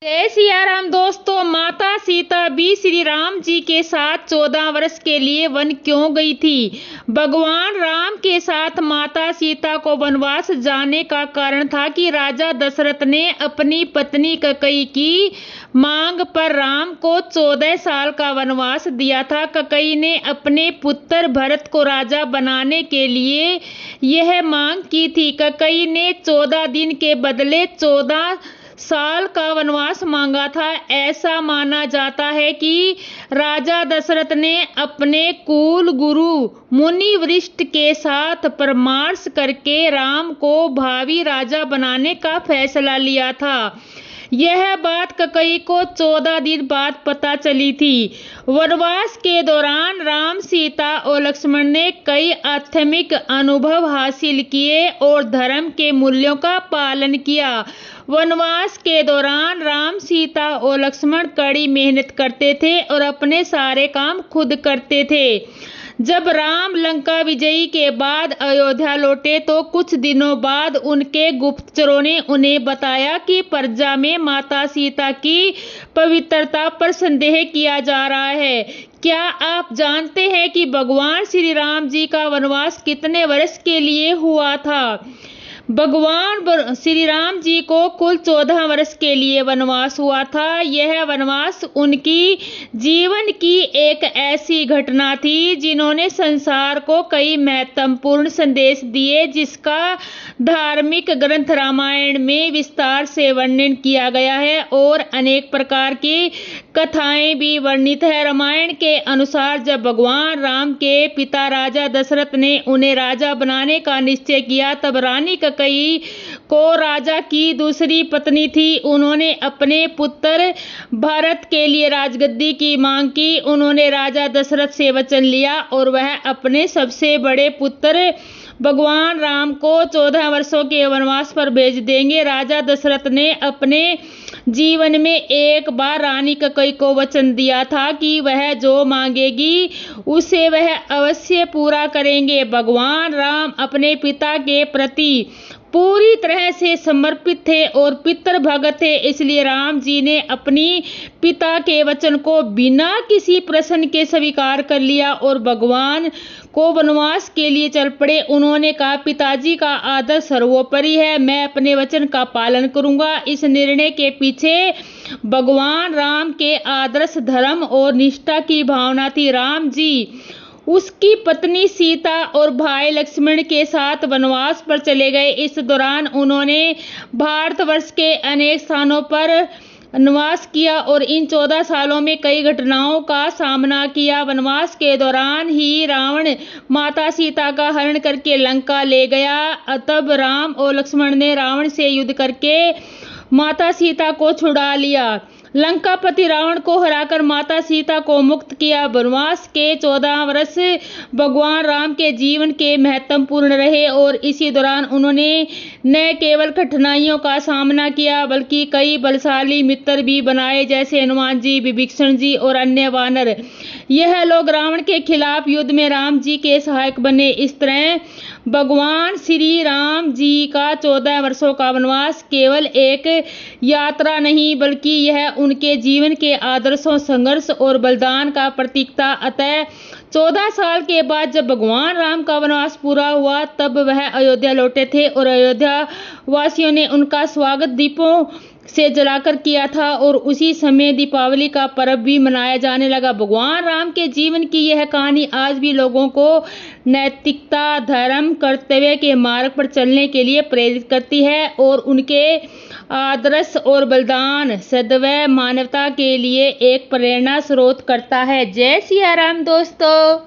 जय सिया राम दोस्तों। माता सीता भी श्री राम जी के साथ 14 वर्ष के लिए वन क्यों गई थी? भगवान राम के साथ माता सीता को वनवास जाने का कारण था कि राजा दशरथ ने अपनी पत्नी कैकेयी की मांग पर राम को 14 साल का वनवास दिया था। कैकेयी ने अपने पुत्र भरत को राजा बनाने के लिए यह मांग की थी। कैकेयी ने 14 दिन के बदले 14 साल का वनवास मांगा था। ऐसा माना जाता है कि राजा दशरथ ने अपने कुल गुरु मुनि वशिष्ठ के साथ परामर्श करके राम को भावी राजा बनाने का फैसला लिया था। यह बात कैकेयी को 14 दिन बाद पता चली थी। वनवास के दौरान राम, सीता और लक्ष्मण ने कई आध्यात्मिक अनुभव हासिल किए और धर्म के मूल्यों का पालन किया। वनवास के दौरान राम, सीता और लक्ष्मण कड़ी मेहनत करते थे और अपने सारे काम खुद करते थे। जब राम लंका विजय के बाद अयोध्या लौटे तो कुछ दिनों बाद उनके गुप्तचरों ने उन्हें बताया कि प्रजा में माता सीता की पवित्रता पर संदेह किया जा रहा है। क्या आप जानते हैं कि भगवान श्री राम जी का वनवास कितने वर्ष के लिए हुआ था? भगवान श्री राम जी को कुल 14 वर्ष के लिए वनवास हुआ था। यह वनवास उनकी जीवन की एक ऐसी घटना थी जिन्होंने संसार को कई महत्वपूर्ण संदेश दिए, जिसका धार्मिक ग्रंथ रामायण में विस्तार से वर्णन किया गया है और अनेक प्रकार की कथाएं भी वर्णित है। रामायण के अनुसार जब भगवान राम के पिता राजा दशरथ ने उन्हें राजा बनाने का निश्चय किया, तब रानी कैकेयी को राजा की दूसरी पत्नी थी। उन्होंने अपने पुत्र भरत के लिए राजगद्दी की मांग की। उन्होंने राजा दशरथ से वचन लिया और वह अपने सबसे बड़े पुत्र भगवान राम को 14 वर्षों के वनवास पर भेज देंगे। राजा दशरथ ने अपने जीवन में एक बार रानी कैकेयी को वचन दिया था कि वह जो मांगेगी उसे वह अवश्य पूरा करेंगे। भगवान राम अपने पिता के प्रति पूरी तरह से समर्पित थे और पितृ भगत थे, इसलिए राम जी ने अपनी पिता के वचन को बिना किसी प्रश्न के स्वीकार कर लिया और भगवान को वनवास के लिए चल पड़े। उन्होंने कहा, पिताजी का आदर सर्वोपरि है, मैं अपने वचन का पालन करूंगा। इस निर्णय के पीछे भगवान राम के आदर्श धर्म और निष्ठा की भावना थी। राम जी उसकी पत्नी सीता और भाई लक्ष्मण के साथ वनवास पर चले गए। इस दौरान उन्होंने भारतवर्ष के अनेक स्थानों पर वनवास किया और इन 14 सालों में कई घटनाओं का सामना किया। वनवास के दौरान ही रावण माता सीता का हरण करके लंका ले गया। तब राम और लक्ष्मण ने रावण से युद्ध करके माता सीता को छुड़ा लिया। लंकापति रावण को हराकर माता सीता को मुक्त किया। वनवास के 14 वर्ष भगवान राम के जीवन के महत्वपूर्ण रहे और इसी दौरान उन्होंने न केवल कठिनाइयों का सामना किया बल्कि कई बलशाली मित्र भी बनाए, जैसे हनुमान जी, विभीषण जी और अन्य वानर। यह लोग रावण के खिलाफ युद्ध में राम जी के सहायक बने। इस तरह भगवान श्री राम जी का 14 वर्षों का वनवास केवल एक यात्रा नहीं बल्कि यह उनके जीवन के आदर्शों, संघर्ष और बलिदान का प्रतीक था। अतः 14 साल के बाद जब भगवान राम का वनवास पूरा हुआ तब वह अयोध्या लौटे थे और अयोध्या वासियों ने उनका स्वागत दीपों से जलाकर किया था और उसी समय दीपावली का पर्व भी मनाया जाने लगा। भगवान राम के जीवन की यह कहानी आज भी लोगों को नैतिकता, धर्म, कर्तव्य के मार्ग पर चलने के लिए प्रेरित करती है और उनके आदर्श और बलिदान सदैव मानवता के लिए एक प्रेरणा स्रोत करता है। जय सिया राम दोस्तों।